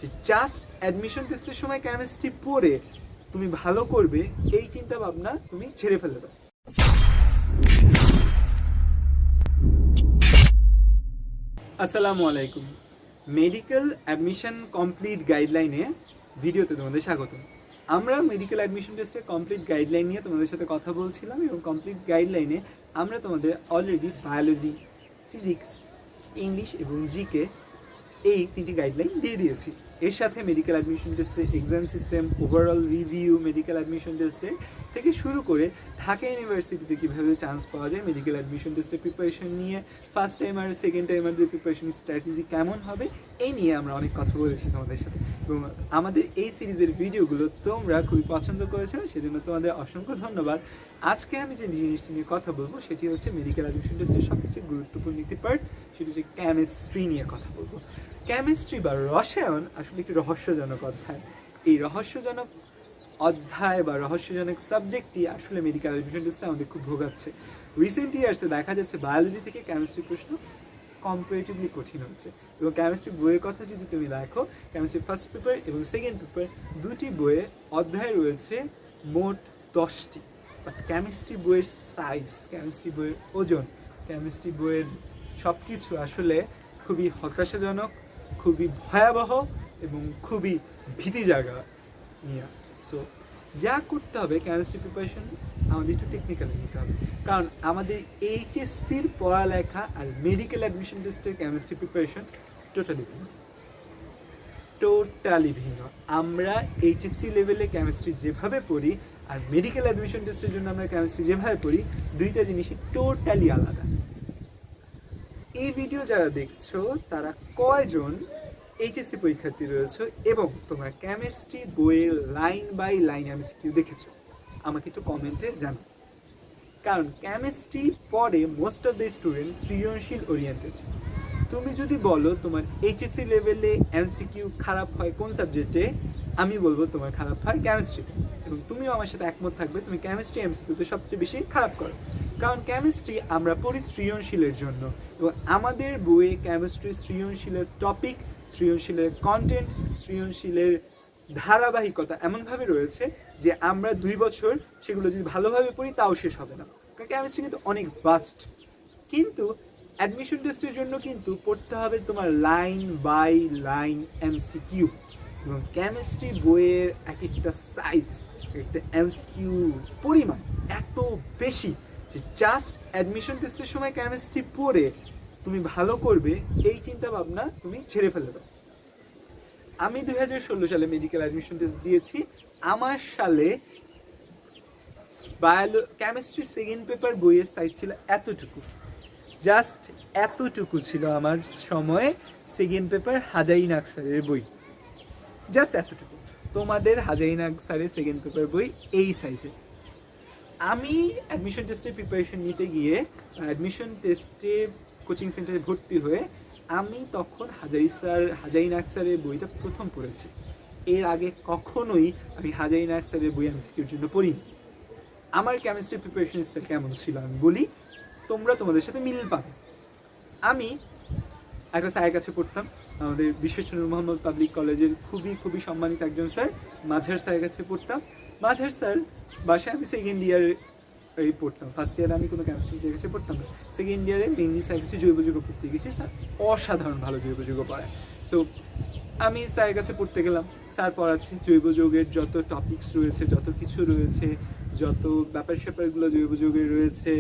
যে just admission টেস্টের সময় কেমিস্ট্রি পড়ে তুমি ভালো করবে এই চিন্তা ভাবনা তুমি ছেড়ে ফেলে দাও। আসসালামু আলাইকুম। মেডিকেল অ্যাডমিশন কমপ্লিট গাইডলাইনে ভিডিওতে তোমাদের স্বাগত। আমরা মেডিকেল অ্যাডমিশন টেস্টের কমপ্লিট গাইডলাইন নিয়ে তোমাদের সাথে কথা বলছিলাম এবং কমপ্লিট গাইডলাইনে আমরা তোমাদের অলরেডি বায়োলজি, ফিজিক্স, ইংলিশ এবং জিকে এই তিনটি গাইডলাইন দিয়ে দিয়েছি। এর সাথে মেডিকেল অ্যাডমিশন টেস্টের exam system, overall review, medical admission টেস্টের থেকে শুরু করে ঢাকা ইউনিভার্সিটিতে কীভাবে চান্স পাওয়া যায়, মেডিকেল অ্যাডমিশন টেস্টের প্রিপারেশন নিয়ে ফার্স্ট টাইমার, সেকেন্ড টাইমারদের প্রিপারেশন স্ট্র্যাটেজি কেমন হবে এই নিয়ে আমরা অনেক কথা বলেছি তোমাদের সাথে। এবং আমাদের এই সিরিজের ভিডিওগুলো তোমরা খুবই পছন্দ করেছো, সেজন্য তোমাদের অসংখ্য ধন্যবাদ। আজকে আমি যে জিনিসটি নিয়ে কথা বলবো সেটি হচ্ছে মেডিকেল অ্যাডমিশন টেস্টের সবচেয়ে গুরুত্বপূর্ণ একটি পার্ট, সেটি হচ্ছে কেমিস্ট্রি নিয়ে কথা বলবো। কেমিস্ট্রি বা রসায়ন আসলে একটি রহস্যজনক অধ্যায়। এই রহস্যজনক অধ্যায় বা রহস্যজনক সাবজেক্টটি আসলে মেডিকেল অ্যাডমিশন টেস্টে আমাদের খুব ভোগাচ্ছে। রিসেন্ট ইয়ার্সে দেখা যাচ্ছে বায়োলজি থেকে কেমিস্ট্রি প্রশ্ন কম্পারেটিভলি কঠিন হচ্ছে। এবং কেমিস্ট্রি বইয়ের কথা যদি তুমি দেখো, কেমিস্ট্রি ফার্স্ট পেপার এবং সেকেন্ড পেপার দুটি বইয়ে অধ্যায় রয়েছে মোট 10টি। বাট কেমিস্ট্রি বইয়ের সাইজ, কেমিস্ট্রি বইয়ের ওজন, কেমিস্ট্রি বইয়ের সব কিছু আসলে খুবই হতাশাজনক, খুবই ভয়াবহ এবং খুবই ভীতি জায়গা নিয়ে। সো যা করতে হবে কেমিস্ট্রি প্রিপারেশন আমাদের একটু টেকনিক্যালি নিতে হবে, কারণ আমাদের এইচএসসির পড়ালেখা আর মেডিকেল অ্যাডমিশন টেস্টের কেমিস্ট্রি প্রিপারেশন টোটালি ভিন্ন। আমরা এইচএসসি লেভেলে কেমিস্ট্রি যেভাবে পড়ি আর মেডিকেল অ্যাডমিশন টেস্টের জন্য আমরা কেমিস্ট্রি যেভাবে পড়ি, দুইটা জিনিসই টোটালি আলাদা। এই ভিডিও যারা দেখছো তারা কয়জন এইচএসসি পরীক্ষার্থী রয়েছে এবং তোমরা কেমিস্ট্রি বইয়ের লাইন বাই লাইন এমসিকিউ দেখেছো, আমাকে একটু কমেন্টে জানাও। কারণ কেমিস্ট্রি পড়ে মোস্ট অফ দ্য স্টুডেন্ট সৃজনশীল ওরিয়েন্টেড। তুমি যদি বলো তোমার এইচএসসি লেভেলে এমসিকিউ খারাপ হয় কোন সাবজেক্টে, আমি বলবো তোমার খারাপ হয় কেমিস্ট্রিতে। এবং তুমিও আমার সাথে একমত থাকবে, তুমি কেমিস্ট্রি এমসিকিউতে সবচেয়ে বেশি খারাপ করো। কারণ কেমিস্ট্রি আমরা পড়ি সৃজনশীলের জন্য এবং আমাদের বইয়ে কেমিস্ট্রি সৃজনশীলের টপিক, সৃজনশীলের কন্টেন্ট, সৃজনশীলের ধারাবাহিকতা এমনভাবে রয়েছে যে আমরা 2 বছর সেগুলো যদি ভালোভাবে পড়ি তাও শেষ হবে না। কারণ কেমিস্ট্রি কিন্তু অনেক ভাস্ট। কিন্তু অ্যাডমিশন টেস্টের জন্য কিন্তু পড়তে হবে তোমার লাইন বাই লাইন এমসিকিউ। এবং কেমিস্ট্রি বইয়ের এক একটা সাইজ, একটা এমসিকিউ পরিমাণ এত বেশি যে জাস্ট অ্যাডমিশন টেস্টের সময় কেমিস্ট্রি পড়ে তুমি ভালো করবে এই চিন্তা ভাবনা তুমি ছেড়ে ফেলে দাও। আমি 2016 সালে মেডিকেল অ্যাডমিশন টেস্ট দিয়েছি। আমার সালে কেমিস্ট্রি সেকেন্ড পেপার বইয়ের সাইজ ছিল এতটুকু, জাস্ট এতটুকু ছিল আমার সময়ে সেকেন্ড পেপার হাজাইন আখসারের বই, জাস্ট এতটুকু। তোমাদের হাজাইন আখসারের সেকেন্ড পেপার বই এই সাইজে। আমি অ্যাডমিশন টেস্টের প্রিপারেশন নিতে গিয়ে অ্যাডমিশন টেস্টে কোচিং সেন্টারে ভর্তি হয়ে আমি তখন হাজাইন আখসারের বইটা প্রথম পড়েছি। এর আগে কখনোই আমি হাজাইন আখসারের বই এমসিকিউর জন্য পড়িনি। আমার কেমিস্ট্রি প্রিপারেশন স্টাইল কেমন ছিল আমি বলি, তোমরা তোমাদের সাথে মিল পাবে। আমি একটা স্যারের কাছে পড়তাম, আমাদের বিশ্বচন্দ্র মোহাম্মদ পাবলিক কলেজের খুবই সম্মানিত একজন স্যার, মাঝার স্যারের কাছে পড়তাম। মাঝার স্যার বাসায় আমি সেকেন্ড ইয়ারে পড়তাম, ফার্স্ট ইয়ারে আমি কোনো কেমিস্ট্রি স্যারের কাছে পড়তাম না। সেকেন্ড ইয়ারে মেইনলি স্যারের কাছে জৈব যৌগ পড়তে গেছি। স্যার অসাধারণ ভালো জৈব যৌগ পড়ায়। সো আমি স্যারের কাছে পড়তে গেলাম, স্যার পড়াচ্ছে জৈব যৌগের যত টপিকস রয়েছে, যত কিছু রয়েছে, যত ব্যাপার স্যাপারগুলো জৈব যৌগের রয়েছে,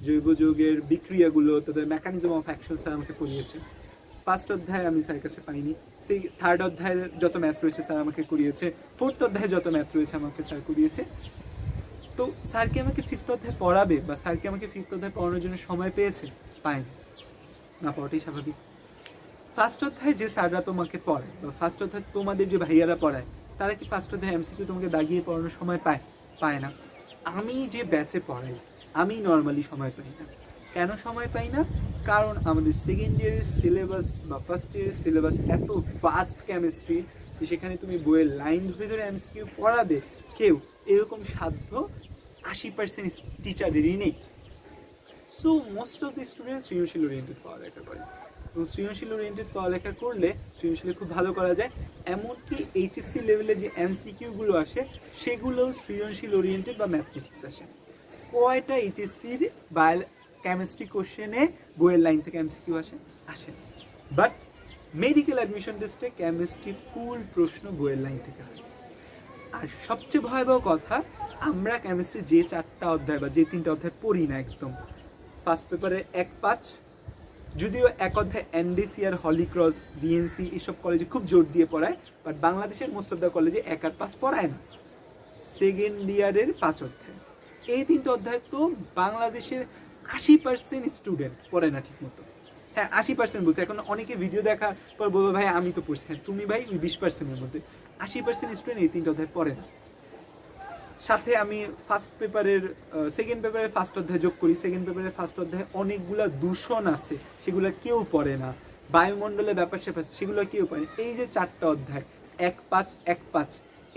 জৈব যৌগের বিক্রিয়াগুলো, তাদের মেকানিজম অফ অ্যাকশন স্যার আমাকে পড়িয়েছে। ফার্স্ট অধ্যায় আমি স্যারের কাছে পাইনি, সেই থার্ড অধ্যায়ের যত ম্যাথ রয়েছে স্যার আমাকে করিয়েছে, ফোর্থ অধ্যায়ে যত ম্যাথ রয়েছে আমাকে স্যার করিয়েছে। তো স্যার কি আমাকে ফিফথ অধ্যায় পড়াবে বা স্যার কি আমাকে ফিফথ অধ্যায় পড়ানোর জন্য সময় পেয়েছে? পায়নি, না পাওয়াটাই স্বাভাবিক। ফার্স্ট অধ্যায়ে যে স্যাররা তোমাকে পড়ায় বা ফার্স্ট অধ্যায় তোমাদের যে ভাইয়ারা পড়ায়, তারা কি ফার্স্ট অধ্যায়ে এমসিকিউ তোমাকে দাগিয়ে পড়ানোর সময় পায় না। আমি যে ব্যাচে পড়াই আমি নর্মালি সময় পাই না। কেন সময় পাই না? কারণ আমাদের সেকেন্ড ইয়ারের সিলেবাস বা ফার্স্ট ইয়ারের সিলেবাস এত ফাস্ট কেমিস্ট্রি যে সেখানে তুমি বইয়ের লাইন ধরে এমসিকিউ পড়াবে কেউ এরকম সাধ্য 80% টিচারেরই নেই। So most of the students সৃজনশীল ওরিয়েন্টেড পড়ালেখা করে। এবং সৃজনশীল ওরিয়েন্টেড পড়ালেখা করলে সৃজনশীলে খুব ভালো করা যায়। এমনকি এইচএসসি লেভেলে যে এমসিকিউগুলো আসে সেগুলো সৃজনশীল ওরিয়েন্টেড বা ম্যাথমেটিক্স আসে। কয়টা এইচএসসির কেমিস্ট্রি কোশ্চেনে বইয়ের লাইন থেকে এমসিকিউ আসে, বাট মেডিকেল অ্যাডমিশন টেস্টে কেমিস্ট্রি ফুল প্রশ্ন বইয়ের লাইন থেকে হয়। আর সবচেয়ে ভয়াবহ কথা, আমরা কেমিস্ট্রি যে 4টা অধ্যায় বা যে 3টা অধ্যায় পড়ি না একদম, ফার্স্ট পেপারে 1-5, যদিও এক অধ্যায় এনডিসি আর হলিক্রস ডিএনসি এইসব কলেজে খুব জোর দিয়ে পড়ায়, বাট বাংলাদেশের মোস্ট অফ দ্য কলেজে 1 আর 5 পড়ায় না। সেকেন্ড ইয়ারের 5 অধ্যায়, এই 3টা অধ্যায় তো বাংলাদেশের 80% স্টুডেন্ট পড়ে না ঠিক মতো। হ্যাঁ 80% বলছে, এখন অনেকে ভিডিও দেখার পর বলবো ভাই আমি তো পড়ছি, হ্যাঁ তুমি ভাই ওই 20%-এর মধ্যে। 80% স্টুডেন্ট এই 3টা অধ্যায় পড়ে না। সাথে আমি সেকেন্ড পেপারের ফার্স্ট অধ্যায় যোগ করি, সেকেন্ড পেপারের ফার্স্ট অধ্যায়ে অনেকগুলা দূষণ আছে, সেগুলো কেউ পড়ে না। বায়ুমণ্ডলের ব্যাপার স্যাপার সেগুলো কেউ পড়ে না। এই যে 4টা অধ্যায় 1-5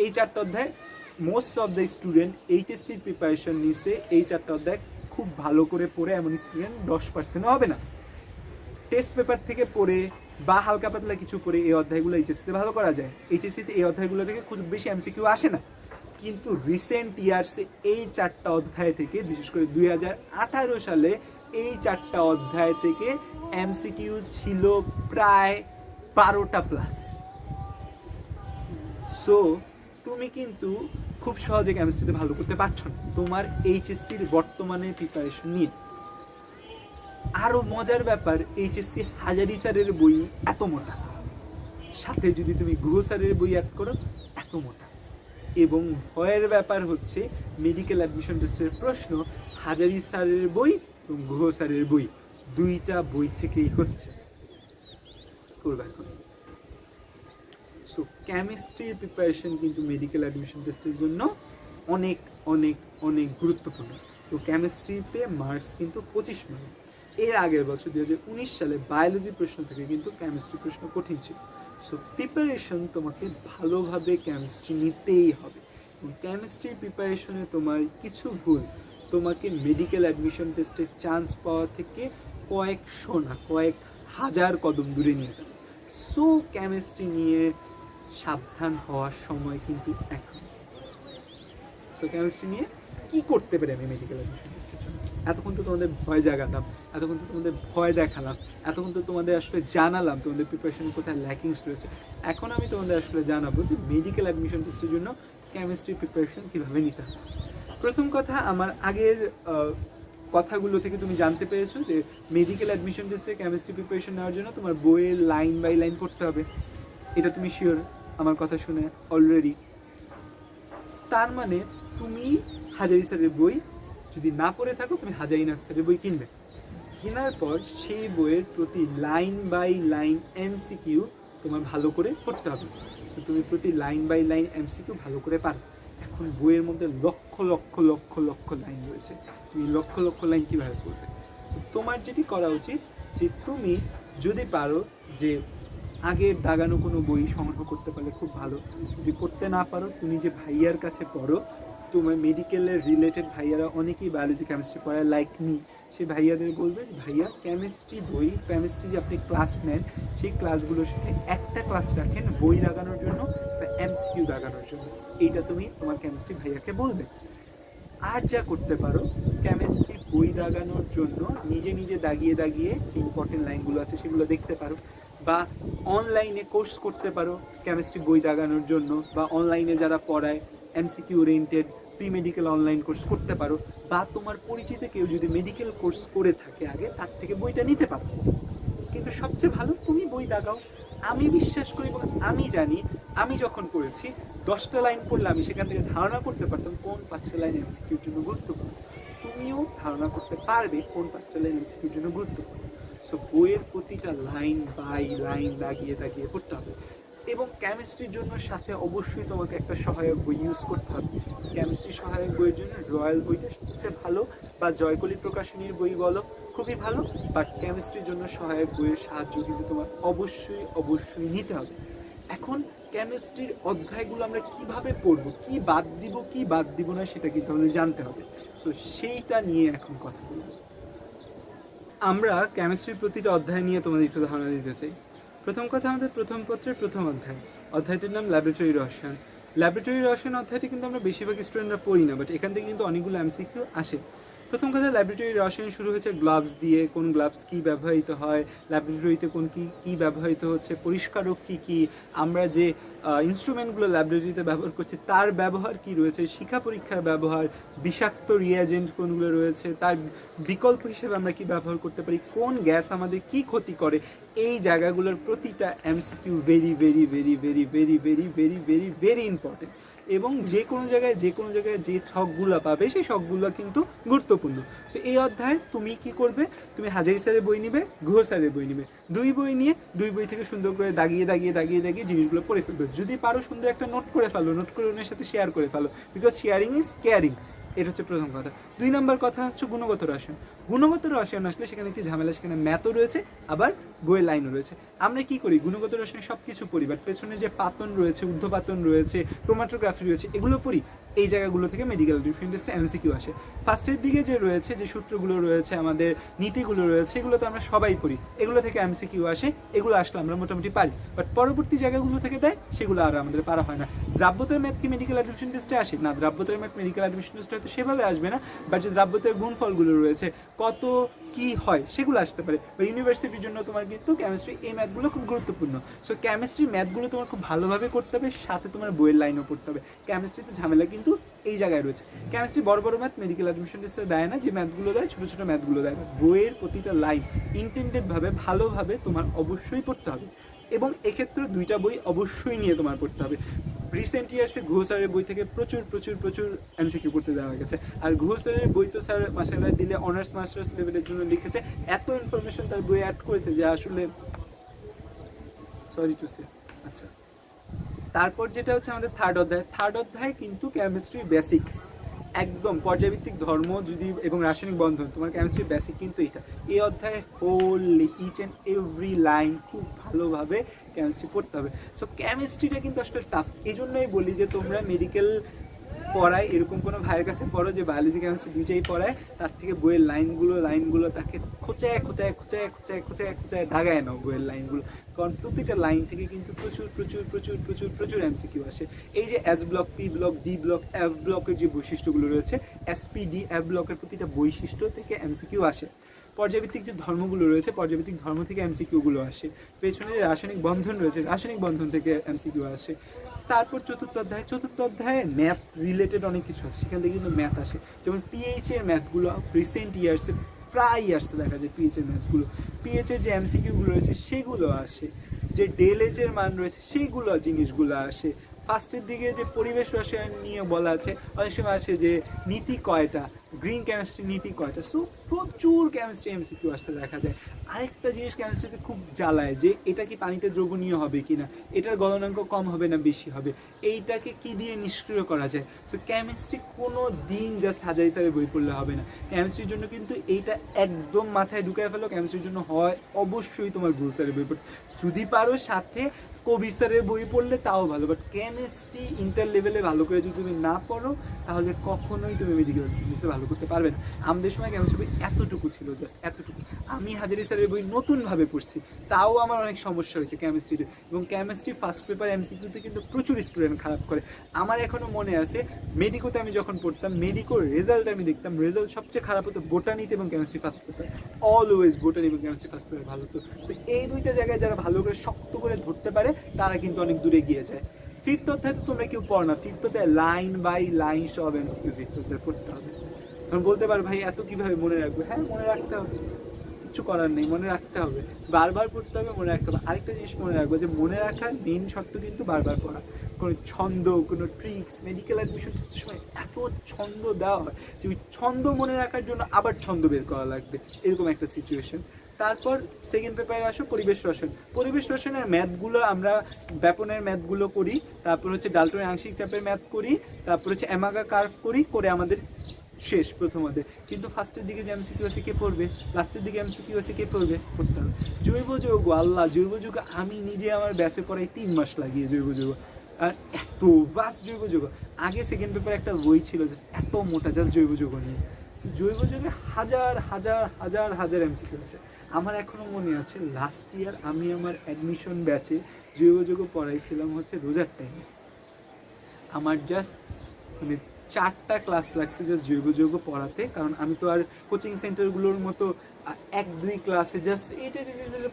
এই 4টা অধ্যায় মোস্ট অফ দ্য স্টুডেন্ট এইচএসসির প্রিপারেশন নিচ্ছে, এই 4টা অধ্যায় খুব ভালো করে পড়ে এমন স্টুডেন্ট 10% হবে না। টেস্ট পেপার থেকে পড়ে বা হালকা পাতলা কিছু পড়ে এই অধ্যায়গুলো এইচএসসিতে ভালো করা যায়। এইচএসসিতে এই অধ্যায়গুলো থেকে খুব বেশি এমসিকিউ আসে না, কিন্তু রিসেন্ট ইয়ার্সে এই 4টা অধ্যায় থেকে, বিশেষ করে 2018 সালে এই 4টা অধ্যায় থেকে এমসিকিউ ছিল প্রায় 12টা প্লাস। সো তুমি কিন্তু খুব সহজে কেমিস্ট্রিতে ভালো করতে পারছো না তোমার এইচএসসির বর্তমানে প্রিপারেশন নিয়ে। আরও মজার ব্যাপার, এইচএসসি হাজারি স্যারের বই এত মোটা, সাথে যদি তুমি গুহ স্যারের বই অ্যাড করো এত মোটা। এবং ভয়ের ব্যাপার হচ্ছে মেডিকেল অ্যাডমিশন টেস্টের প্রশ্ন হাজারি স্যারের বই এবং গুহ স্যারের বই, 2টা বই থেকেই হচ্ছে। করবে এখন। সো কেমিস্ট্রির প্রিপারেশন কিন্তু মেডিকেল অ্যাডমিশন টেস্টের জন্য অনেক অনেক অনেক গুরুত্বপূর্ণ। তো কেমিস্ট্রিতে মার্কস কিন্তু 25 মার্ক। এর আগের বছর 2019 সালে বায়োলজি প্রশ্ন থেকে কিন্তু কেমিস্ট্রি প্রশ্ন কঠিন ছিল। সো প্রিপারেশন তোমাকে ভালোভাবে কেমিস্ট্রি নিতেই হবে। কেমিস্ট্রি প্রিপারেশনে তোমার কিছু ভুল তোমাকে মেডিকেল অ্যাডমিশন টেস্টে চান্স পাওয়া থেকে কয়েকশো না কয়েক হাজার কদম দূরে নিয়ে যাবে। সো কেমিস্ট্রি নিয়ে সাবধান হওয়ার সময় কিন্তু এখন। সো কেমিস্ট্রি নিয়ে কি করতে পারি আমি মেডিকেল অ্যাডমিশন টেস্টের জন্য? এতক্ষণ তো তোমাদের ভয় জাগালাম, এতক্ষণ তো তোমাদের ভয় দেখালাম, এতক্ষণ তো তোমাদের আসলে জানালাম তোমাদের প্রিপারেশনে কোথায় ল্যাকিংস রয়েছে। এখন আমি তোমাদের আসলে জানাবো যে মেডিকেল অ্যাডমিশন টেস্টের জন্য কেমিস্ট্রি প্রিপারেশন কীভাবে নিতে হবে। প্রথম কথা, আমার আগের কথাগুলো থেকে তুমি জানতে পেরেছো যে মেডিকেল অ্যাডমিশন টেস্টে কেমিস্ট্রি প্রিপারেশন নেওয়ার জন্য তোমার বইয়ের লাইন বাই লাইন পড়তে হবে। এটা তুমি শিওর আমার কথা শুনে অলরেডি? তার মানে তুমি হাজারি স্যারের বই যদি না পড়ে থাকো, তুমি হাজারি স্যারের বই কিনবে। কেনার পর সেই বইয়ের প্রতি লাইন বাই লাইন এমসিকিউ তোমার ভালো করে পড়তে হবে। সো তুমি প্রতি লাইন বাই লাইন এমসিকিউ ভালো করে পারো। এখন বইয়ের মধ্যে লক্ষ লক্ষ লক্ষ লক্ষ লাইন রয়েছে, তুমি লক্ষ লক্ষ লাইন কীভাবে পড়বে? তোমার যেটি করা উচিত যে তুমি যদি পারো যে আগের দাগানো কোনো বই সংগ্রহ করতে পারলে খুব ভালো। যদি করতে না পারো, তুমি যে ভাইয়ার কাছে পড়ো, তোমার মেডিকেলের রিলেটেড ভাইয়ারা অনেকেই বায়োলজি কেমিস্ট্রি পড়ায় লাইক মি, সেই ভাইয়াদের বলবে ভাইয়া কেমিস্ট্রি বই, কেমিস্ট্রি যে আপনি ক্লাস নেন সেই ক্লাসগুলোর সাথে একটা ক্লাস রাখেন বই দাগানোর জন্য বা এমসিকিউ দাগানোর জন্য। এইটা তুমি তোমার কেমিস্ট্রি ভাইয়াকে বলবে। আর যা করতে পারো, কেমিস্ট্রি বই দাগানোর জন্য নিজে নিজে দাগিয়ে দাগিয়ে যে ইম্পর্টেন্ট লাইনগুলো আছে সেগুলো দেখতে পারো, বা অনলাইনে কোর্স করতে পারো কেমিস্ট্রি বই দাগানোর জন্য, বা অনলাইনে যারা পড়ায় MCQ oriented pre medical online course করতে পারো, বা তোমার পরিচিত কেউ যদি মেডিকেল কোর্স করে থাকে আগে, তার থেকে বইটা নিতে পারো। কিন্তু সবচেয়ে ভালো তুমি বই দাগাও। আমি বিশ্বাস করি, আমি জানি, আমি যখন পড়েছি 10টা লাইন পড়লে আমি সেখান থেকে ধারণা করতে পারতাম কোন 5টা লাইন এমসিকিউর জন্য গুরুত্বপূর্ণ। তুমিও ধারণা করতে পারবে কোন 5টা লাইন এমসিকিউর জন্য গুরুত্বপূর্ণ। সো বইয়ের প্রতিটা লাইন বাই লাইন দাগিয়ে দাগিয়ে পড়তে হবে। এবং কেমিস্ট্রির জন্য সাথে অবশ্যই তোমাকে একটা সহায়ক বই ইউজ করতে হবে। কেমিস্ট্রি সহায়ক বইয়ের জন্য রয়্যাল বইটা সবচেয়ে ভালো, বা জয়কলি প্রকাশনীর বই বলো, খুবই ভালো। বাট কেমিস্ট্রির জন্য সহায়ক বইয়ের সাহায্য কিন্তু তোমার অবশ্যই অবশ্যই নিতে হবে। এখন কেমিস্ট্রির অধ্যায়গুলো আমরা কিভাবে পড়বো, কি বাদ দিব না, সেটা কিন্তু আমাদের জানতে হবে। সো সেইটা নিয়ে এখন কথা বলবো। আমরা কেমিস্ট্রির প্রতিটা অধ্যায় নিয়ে তোমাদের একটু ধারণা দিতে চাই। প্রথম কথা, আমাদের প্রথম পত্রের প্রথম অধ্যায়, অধ্যায়টির নাম ল্যাবরেটরি রসায়ন। ল্যাবরেটরি রসায়ন অধ্যায়টি কিন্তু আমরা বেশিরভাগ স্টুডেন্টরা পড়ি না, বাট এখান থেকে কিন্তু অনেকগুলো এমসিকিউ আসে। প্রথম কথা, ল্যাবরেটরি রসায়ন শুরু হয়েছে গ্লাভস দিয়ে, কোন গ্লাভস কী ব্যবহৃত হয়, ল্যাবরেটরিতে কোন কী ব্যবহৃত হচ্ছে, পরিষ্কারক কী কী, আমরা যে ইনস্ট্রুমেন্টগুলো ল্যাবরেটরিতে ব্যবহার করছি তার ব্যবহার কি রয়েছে, শিক্ষা পরীক্ষার ব্যবহার, বিষাক্ত রিয়াজেন্ট কোনগুলো রয়েছে, তার বিকল্প হিসেবে আমরা কি ব্যবহার করতে পারি, কোন গ্যাস আমাদের কি ক্ষতি করে, এই জায়গাগুলোর প্রতিটা MCQ very very very very very very very very very important. এবং যে কোনো জায়গায় যে ছকগুলো পাবে সেই ছকগুলো কিন্তু গুরুত্বপূর্ণ। তো এই অধ্যায়ে তুমি কি করবে, তুমি হাজারি স্যারের বই নিবে, গুহ স্যারের বই নিবে, দুই বই নিয়ে দুই বই থেকে সুন্দর করে দাগিয়ে দাগিয়ে দাগিয়ে দাগিয়ে জিনিসগুলো পড়ে ফেলবে। যদি পারো সুন্দর একটা নোট করে ফেলো, নোট করে ওনার সাথে শেয়ার করে ফেলো, বিকজ শেয়ারিং ইজ কেয়ারিং। এটা হচ্ছে প্রথম কথা। দুই নম্বর কথা হচ্ছে গুণগত রসায়ন। গুণগত রসায়ন আসলে সেখানে একটি ঝামেলা, সেখানে ম্যাথও রয়েছে আবার বইয়ের লাইনও রয়েছে। আমরা কি করি, গুণগত রসায়নে সব কিছু পড়ি, বাট পেছনে যে পাতন রয়েছে, ঊর্ধ্বপাতন রয়েছে, ক্রোমাটোগ্রাফি রয়েছে, এগুলো পড়ি। এই জায়গাগুলো থেকে মেডিকেল ডিফারেন্ট টেস্টে এমসিকিউ আসে। ফার্স্টের দিকে যে রয়েছে, যে সূত্রগুলো রয়েছে, আমাদের নীতিগুলো রয়েছে, এগুলো তো আমরা সবাই পড়ি, এগুলো থেকে এমসিকিউ আসে, এগুলো আসলে আমরা মোটামুটি পারি। বাট পরবর্তী জায়গাগুলো থেকে দেয়, সেগুলো আর আমাদের পারা হয় না। দ্রাব্যতার ম্যাথ কি মেডিকেল অ্যাডমিশন টেস্টে আসে না? দ্রাব্যতার ম্যাথ মেডিকেল অ্যাডমিশন টেস্টে হয়তো সেভাবে আসবে না, বাট যে দ্রাব্যতার গুণফলগুলো রয়েছে, কত কি হয়, সেগুলো আসতে পারে। বা ইউনিভার্সিটির জন্য তোমার কিন্তু কেমিস্ট্রি এই ম্যাথগুলো খুব গুরুত্বপূর্ণ। সো কেমিস্ট্রি ম্যাথগুলো তোমার খুব ভালোভাবে করতে হবে, সাথে তোমার বইয়ের লাইনও পড়তে হবে। কেমিস্ট্রিতে ঝামেলা কিন্তু এই জায়গায় রয়েছে। কেমিস্ট্রি বড় বড় ম্যাথ মেডিকেল অ্যাডমিশন টেস্টে দেয় না, যে ম্যাথগুলো দেয় ছোটো ছোটো ম্যাথগুলো দেয়। বইয়ের প্রতিটা লাইন ইন্টেন্ডেডভাবে ভালোভাবে তোমার অবশ্যই পড়তে হবে, এবং এক্ষেত্রে দুইটা বই অবশ্যই নিয়ে তোমার পড়তে হবে। রিসেন্ট ইয়ার্সে ঘোষ স্যারের বই থেকে প্রচুর প্রচুর প্রচুর এমসিকিউ করতে দেওয়া গেছে। আর ঘোষ স্যারের বই তো স্যার মাসাল্লাহ দিলে অনার্স মাস্টার্স লেভেলের জন্য লিখেছে, এত ইনফরমেশন তার বই অ্যাড করেছে যে আসলে সরি টু সে। আচ্ছা, তারপর যেটা হচ্ছে আমাদের থার্ড অধ্যায় কিন্তু কেমিস্ট্রি বেসিক্স, একদম পর্যায়ভিত্তিক ধর্ম যদি এবং রাসায়নিক বন্ধন, তোমার কেমিস্ট্রি বেসিক কিন্তু এটা। এই অধ্যায়ে whole each and every line খুব ভালোভাবে কেমিস্ট্রি পড়তে হবে। সো কেমিস্ট্রিটা কিন্তু আসলে টাফ। এই জন্যই বলি যে তোমরা মেডিকেল পড়ায় এরকম কোনো ভাইয়ের কাছে পড়ো যে বায়োলজি কেমিস্ট্রি দুইটাই পড়ায়, তার থেকে বইয়ের লাইনগুলো তাকে খোঁচায় খোঁচায় খোঁচায় খোঁচায় খোঁচায় খোঁচায় দাগায় নাও বইয়ের লাইনগুলো, কারণ প্রতিটা লাইন থেকে কিন্তু প্রচুর প্রচুর প্রচুর প্রচুর প্রচুর এমসিকিউ আসে। এই যে S block, P block, D block, F ব্লকের যে বৈশিষ্ট্যগুলো রয়েছে, এসপিডি এফ ব্লকের প্রতিটা বৈশিষ্ট্য থেকে এমসিকিউ আসে। পর্যায়ভিত্তিক যে ধর্মগুলো রয়েছে, পর্যায়ভিত্তিক ধর্ম থেকে এমসিকিউগুলো আসে। পেছনে যে রাসায়নিক বন্ধন রয়েছে, রাসায়নিক বন্ধন থেকে এমসিকিউ আসে। তারপর চতুর্থ অধ্যায়ে ম্যাথ রিলেটেড অনেক কিছু আছে, সেখান থেকে কিন্তু ম্যাথ আসে। যেমন পিএইচ এর ম্যাথগুলো রিসেন্ট ইয়ার্সে প্রায় আসতে দেখা যায়। পিএইচ এর ম্যাথগুলো, পিএইচ এর যে এমসিকিউগুলো রয়েছে সেগুলো আসে, যে ডেলএচ এর মান রয়েছে সেইগুলো জিনিসগুলো আসে। ফার্স্টের দিকে যে পরিবেশ রসায়ন নিয়ে বলা আছে, অনেক সময় আসে যে নীতি কয়টা, গ্রিন কেমিস্ট্রি নীতি কয়টা। সো প্রচুর কেমিস্ট্রি এমসিকিউ আসতে দেখা যায়। আরেকটা জিনিস কেমিস্ট্রিতে খুব জ্বালায় যে এটা কি পানিতে দ্রবণীয় হবে কিনা, এটার গলনাঙ্ক কম হবে না বেশি হবে, এইটাকে কি দিয়ে নিষ্ক্রিয় করা যায়। তো কেমিস্ট্রি কোনো দিন জাস্ট হাজারি স্যারের বই পড়লে হবে না। কেমিস্ট্রির জন্য কিন্তু এইটা একদম মাথায় ঢুকায় ফেলো, কেমিস্ট্রির জন্য হয় অবশ্যই তোমার গুরু স্যারের বই পড়তে, যদি পারো সাথে কবির স্যারের বই পড়লে তাও ভালো। বাট কেমিস্ট্রি ইন্টার লেভেলে ভালো করে যদি তুমি না পড়ো, তাহলে কখনোই তুমি মেডিকেল ফিজিক্সে ভালো করতে পারবে না। আমাদের সময় কেমিস্ট্রি বই এতটুকু ছিল, জাস্ট এতটুকু। আমি হাজারি স্যারের বই নতুনভাবে পড়ছি, তাও আমার অনেক সমস্যা হয়েছে কেমিস্ট্রিতে। এবং কেমিস্ট্রি ফার্স্ট পেপার এমসিকিউতে কিন্তু প্রচুর স্টুডেন্ট খারাপ করে। আমার এখনও মনে আছে মেডিকোতে আমি যখন পড়তাম, মেডিকোর রেজাল্ট আমি দেখতাম, রেজাল্ট সবচেয়ে খারাপ হতো বোটানিতে এবং chemistry first paper. Always botany এবং কেমিস্ট্রি ফার্স্ট পেপার ভালো হতো। তো এই দুইটা জায়গায় যারা ভালো করে শক্ত করে ধরতে পারে, তারা কিন্তু অনেক দূরে গিয়ে যায়। ফিফথ অধ্যায় তো তোমরা কেউ পড়ো না, ফিফথ অধ্যায় লাইন বাই লাইন সব এমসিকিউ ফিফথ অধ্যায় পড়তে হবে। তখন বলতে পারো ভাই এত কিভাবে মনে রাখবে, হ্যাঁ মনে রাখতে হবে, কিছু করার নেই, মনে রাখতে হবে, বারবার পড়তে হবে, মনে রাখতে হবে। আরেকটা জিনিস মনে রাখবো, যে মনে রাখার মেন শর্ত কিন্তু বারবার পড়া, কোনো ছন্দ, কোনো ট্রিক্স। মেডিকেল অ্যাডমিশন টেস্টের সময় এত ছন্দ দেওয়া হয় যে ওই ছন্দ মনে রাখার জন্য আবার ছন্দ বের করা লাগবে, এরকম একটা সিচুয়েশন। তারপর সেকেন্ড পেপারে আসো পরিবেশ রসায়ন। পরিবেশ রসায়নের ম্যাথগুলো আমরা ব্যাপনের ম্যাথগুলো করি, তারপর হচ্ছে ডাল্টনের আংশিক চাপের ম্যাথ করি, তারপর হচ্ছে অ্যামাগা কার্ভ করি, করে আমাদের শেষ প্রথমতে। কিন্তু ফার্স্টের দিকে যে এমসিকিউ আছে কে পড়বে, লাস্টের দিকে এমসিকিউ আছে কে পড়বে, পড়তে হবে। জৈব যৌগ, আল্লাহ জৈব যৌগ আমি নিজে আমার ব্যাচে পড়াই 3 মাস লাগিয়ে জৈব যৌগ। আর এত ভাস্ট জৈব যৌগ। আগে সেকেন্ড পেপারে একটা বই ছিল জাস্ট এত মোটা, জাস্ট জৈব যৌগ নিয়ে। জৈব যুগে হাজার হাজার হাজার হাজার এমসিকিউ আছে। আমার এখনও মনে আছে লাস্ট ইয়ার আমি আমার অ্যাডমিশন ব্যাচে জৈব যুগ পড়াইছিলাম হচ্ছে রোজার টাইমে। আমার জাস্ট মানে 4টা ক্লাস লাগছে জাস্ট জৈব যৌগ পড়াতে, কারণ আমি তো আর কোচিং সেন্টারগুলোর মতো 1-2 ক্লাসে জাস্ট এইটা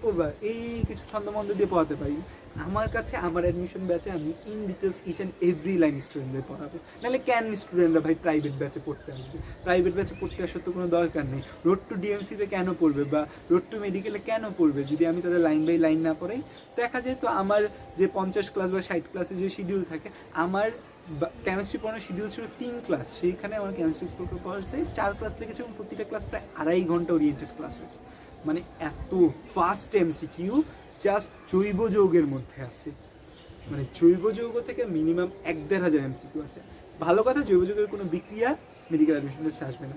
পড়বা এই কিছু ছন্দমন্দ দিয়ে পড়াতে পারি। আমার কাছে আমার অ্যাডমিশন ব্যাচে আমি in details each and every line স্টুডেন্টদের পড়াবো। নাহলে ক্যান স্টুডেন্টরা ভাই প্রাইভেট ব্যাচে পড়তে আসবে? প্রাইভেট ব্যাচে পড়তে আসার তো কোনো দরকার নেই। রোড টু ডিএমসিতে কেন পড়বে বা রোড টু মেডিকেলে কেন পড়বে যদি আমি তাদের লাইন বাই লাইন না পড়াই? দেখা যায় তো আমার যে 50 ক্লাস বা 60 ক্লাসে যে শিডিউল থাকে, আমার কেমিস্ট্রি পড়ানোর শিডিউল ছিল 3 ক্লাস, সেইখানে আমার কেমিস্ট্রি পড়াতে 4 ক্লাস লেগেছে এবং প্রতিটা ক্লাস প্রায় 2.5 ঘন্টা ওরিয়েন্টেড ক্লাস হয়েছে। মানে এত ফাস্ট এমসিকিউ জাস্ট জৈব যৌগের মধ্যে আছে। মানে জৈব যৌগ থেকে মিনিমাম 1-1.5 এমসিকিউ আছে। ভালো কথা, জৈব যৌগের কোনো বিক্রিয়া মেডিকেল অ্যাডমিশন টেস্টে আসবে না।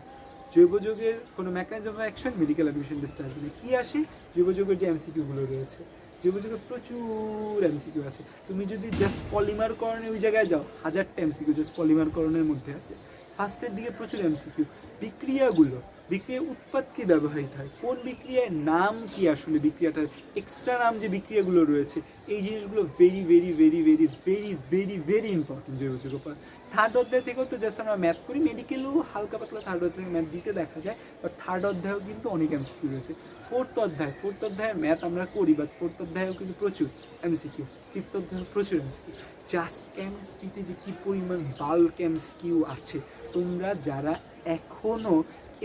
জৈব যৌগের কোনো mechanism of action medical admission টেস্টে আসবে না। কী আসে? জৈব যৌগের যে এমসিকিউগুলো রয়েছে, জৈব যৌগে প্রচুর এমসিকিউ আছে। তুমি যদি জাস্ট পলিমারকরণে ওই জায়গায় যাও, 1000টা এমসিকিউ জাস্ট পলিমারকরণের মধ্যে আছে। ফার্স্টের দিকে প্রচুর এমসিকিউ। বিক্রিয়াগুলো, বিক্রিয়া উৎপাদ কী ব্যবহৃত হয়, কোন বিক্রিয়ার নাম কি, আসলে বিক্রিয়াটার এক্সট্রা নাম যে বিক্রিয়াগুলো রয়েছে, এই জিনিসগুলো very very very very very very very important জৈব যৌগ। থার্ড অধ্যায় থেকেও তো জাস্ট আমরা ম্যাথ করি, মেডিকেলেও হালকা পাতলা থার্ড অধ্যায়ে ম্যাথ দিতে দেখা যায়, বাট থার্ড অধ্যায়েও কিন্তু অনেক এমসিকিউ রয়েছে। ফোর্থ অধ্যায়ে ম্যাথ আমরা করি, বাট ফোর্থ অধ্যায়েও কিন্তু প্রচুর এমসিকিউ। ফিফথ অধ্যায়ে প্রচুর এমসিকিউ। জাস্ট কেমিস্ট্রিতে যে কী পরিমাণ বাল্ক এমসিকিউ আছে, তোমরা যারা এখনও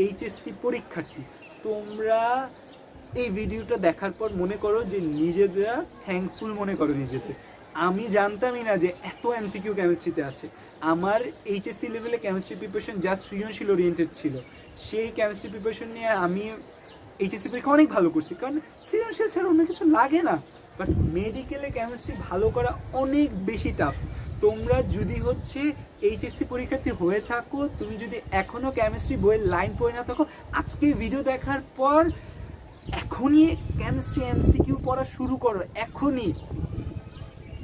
এইচএসসি পরীক্ষার্থী, তোমরা এই ভিডিওটা দেখার পর মনে করো যে নিজেরা থ্যাঙ্কফুল মনে করো নিজেদের। আমি জানতামই না যে এত এমসিকিউ কেমিস্ট্রিতে আছে। আমার এইচএসসি লেভেলে কেমিস্ট্রি প্রিপারেশন জাস্ট সৃজনশীল ওরিয়েন্টেড ছিল। সেই কেমিস্ট্রি প্রিপারেশন নিয়ে আমি এইচএসসি পরীক্ষা অনেক ভালো করছি, কারণ সৃজনশীল ছাড়া অন্য কিছু লাগে না। বাট মেডিকেলে কেমিস্ট্রি ভালো করা অনেক বেশি টাফ। তোমরা যদি হচ্ছে এইচএসসি পরীক্ষার্থী হয়ে থাকো, তুমি যদি এখনও কেমিস্ট্রি বইয়ের লাইন পড়ে না থাকো, আজকে ভিডিও দেখার পর এখনই কেমিস্ট্রি এমসিকিউ পড়া শুরু করো, এখনই।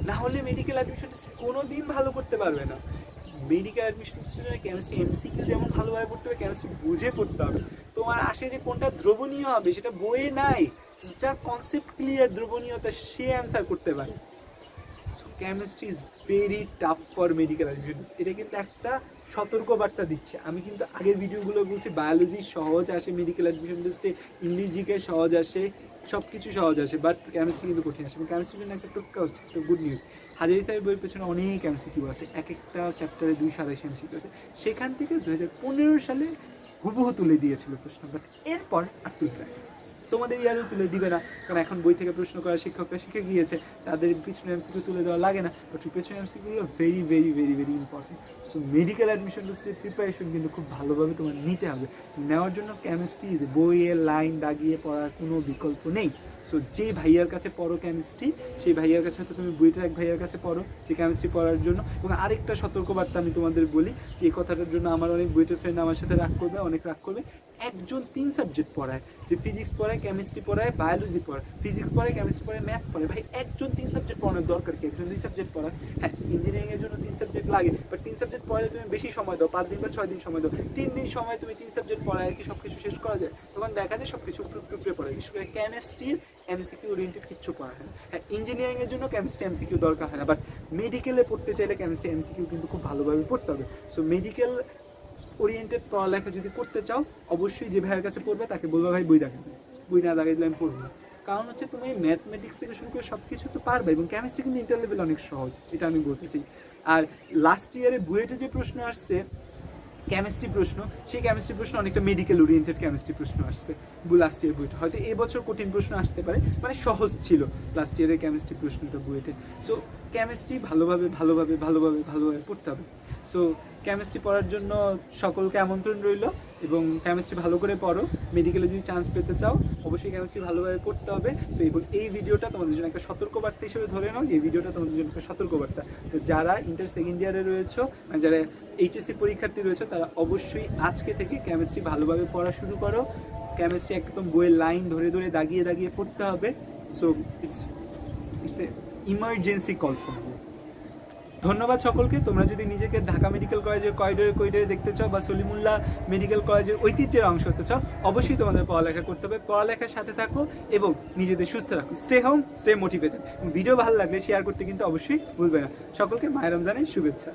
না হলে মেডিকেল অ্যাডমিশন টেস্টে কোনো দিন ভালো করতে পারবে না। মেডিকেল অ্যাডমিশন টেস্টে কেমিস্ট্রি এমসিকিউ যেমন ভালোভাবে পড়তে হবে, কেমিস্ট্রি বুঝে পড়তে হবে। তোমার আসে যে কোনটা দ্রবণীয় হবে সেটা বইয়ে নাই, যার কনসেপ্ট ক্লিয়ার দ্রবণীয়তা সে অ্যান্সার করতে পারে। Chemistry is very tough for medical admission test. এটা কিন্তু একটা সতর্কবার্তা দিচ্ছে। আমি কিন্তু আগের ভিডিওগুলো বলছি বায়োলজি সহজ আসে মেডিকেল অ্যাডমিশন টেস্টে, ইংলিশ জিকে সহজ আসে, সব কিছু সহজ আসে, বাট কেমিস্ট্রি কিন্তু কঠিন আসে। এবং কেমিস্ট্রির জন্য একটা টোটকা হচ্ছে, একটা গুড নিউজ, হাজারি সাহেব বইয়ের পেছনে অনেক এমসিকিউ আছে, এক একটা চ্যাপ্টারে 227 এমসিকিউ আছে। সেখান থেকে 2015 সালে হুবহু তুলে দিয়েছিল প্রশ্ন, বাট এরপর আর তুলতে তোমাদের ইয়ারও তুলে দিবে না, কারণ এখন বই থেকে প্রশ্ন করা শিক্ষকরা শিখে গিয়েছে, তাদের পিছনে এমসিকিউ তুলে দেওয়া লাগে না। বাট পিছনে এমসিকিউগুলো very very very very important. So medical admission টেস্টের প্রিপারেশন কিন্তু খুব ভালোভাবে তোমার নিতে হবে। নেওয়ার জন্য কেমিস্ট্রি বইয়ের লাইন দাগিয়ে পড়ার কোনো বিকল্প নেই। সো যে ভাইয়ার কাছে পড়ো কেমিস্ট্রি, সেই ভাইয়ার কাছে হয়তো তুমি বুয়েটের এক ভাইয়ার কাছে পড়ো যে কেমিস্ট্রি পড়ার জন্য। এবং আরেকটা সতর্কবার্তা আমি তোমাদের বলি, যে এই কথাটার জন্য আমার অনেক বুয়েটের ফ্রেন্ড আমার সাথে রাগ করবে, অনেক রাগ করবে। একজন 3 সাবজেক্ট পড়ায়, যে ফিজিক্স পড়ায়, কেমিস্ট্রি পড়ায়, বায়োলজি পড়ায়, ফিজিক্স পড়ায়, কেমিস্ট্রি পড়ায়, ম্যাথ পড়ায়। ভাই একজন 3 সাবজেক্ট পড়ানোর দরকার কি? একজন 2 সাবজেক্ট পড়ায়। হ্যাঁ, ইঞ্জিনিয়ারিংয়ের জন্য 3 সাবজেক্ট লাগে, বাট 3 সাবজেক্ট পড়ালে তুমি বেশি সময় দাও, 5 দিন বা 6 দিন সময় দাও। 3 দিন সময় তুমি 3 সাবজেক্ট পড়ায় আর কি সব কিছু শেষ করা যায়? তখন দেখা যায় সব কিছু উপরে পড়ে। বিশেষ করে কেমিস্ট্রির এমসিকিউ ওরিয়েন্টেড কিচ্ছু পড়া হয় না। হ্যাঁ, ইঞ্জিনিয়ারিংয়ের জন্য কেমিস্ট্রি এমসিকিউ দরকার হয় না, বাট মেডিকেলে পড়তে চাইলে কেমিস্ট্রি এমসিকিউ কিন্তু খুব ভালোভাবে পড়তে হবে। সো মেডিকেল ওরিয়েন্টেড পড়ালেখা যদি করতে চাও, অবশ্যই যে ভাইয়ের কাছে পড়বে তাকে বলবে ভাই বই দেখাবে, বই না দেখাই দিলে আমি পড়বো না। কারণ হচ্ছে তুমি ম্যাথমেটিক্স থেকে শুরু করে সব কিছু তো পারবে, এবং কেমিস্ট্রি কিন্তু ইন্টার লেভেল অনেক সহজ, এটা আমি বলতে চাই। আর লাস্ট ইয়ারে বুয়েটে যে প্রশ্ন আসছে কেমিস্ট্রি প্রশ্ন, সেই কেমিস্ট্রি প্রশ্ন অনেকটা মেডিকেল ওরিয়েন্টেড কেমিস্ট্রি প্রশ্ন আসছে লাস্ট ইয়ার বুয়েটে। হয়তো এবছর কঠিন প্রশ্ন আসতে পারে, মানে সহজ ছিল লাস্ট ইয়ারের কেমিস্ট্রি প্রশ্নটা বুয়েটে। সো কেমিস্ট্রি ভালোভাবে ভালোভাবে ভালোভাবে ভালোভাবে পড়তে হবে। সো কেমিস্ট্রি পড়ার জন্য সকলকে আমন্ত্রণ রইল, এবং কেমিস্ট্রি ভালো করে পড়ো। মেডিকেলে যদি চান্স পেতে চাও অবশ্যই কেমিস্ট্রি ভালোভাবে পড়তে হবে। সো এই ভিডিওটা তোমাদের জন্য একটা সতর্কবার্তা হিসেবে ধরে নাও, যে এই ভিডিওটা তোমাদের জন্য একটা সতর্কবার্তা। তো যারা ইন্টার সেকেন্ড ইয়ারে রয়েছো, মানে যারা এইচএসসি পরীক্ষার্থী রয়েছে, তারা অবশ্যই আজকে থেকে কেমিস্ট্রি ভালোভাবে পড়া শুরু করো। কেমিস্ট্রি একদম বইয়ের লাইন ধরে ধরে দাগিয়ে দাগিয়ে পড়তে হবে। So it's a emergency call for you. ধন্যবাদ সকলকে। তোমরা যদি নিজেকে ঢাকা মেডিকেল কলেজের করিডোরে দেখতে চাও বা সলিমুল্লাহ মেডিকেল কলেজের ঐতিহ্যের অংশ হতে চাও, অবশ্যই তোমাদের পড়ালেখা করতে হবে। পড়ালেখার সাথে থাকো এবং নিজেদের সুস্থ রাখো। Stay home, stay motivated. Video ভালো লাগলে শেয়ার করতে কিন্তু অবশ্যই ভুলবে না। সকলকে মাহে রমজানের শুভেচ্ছা।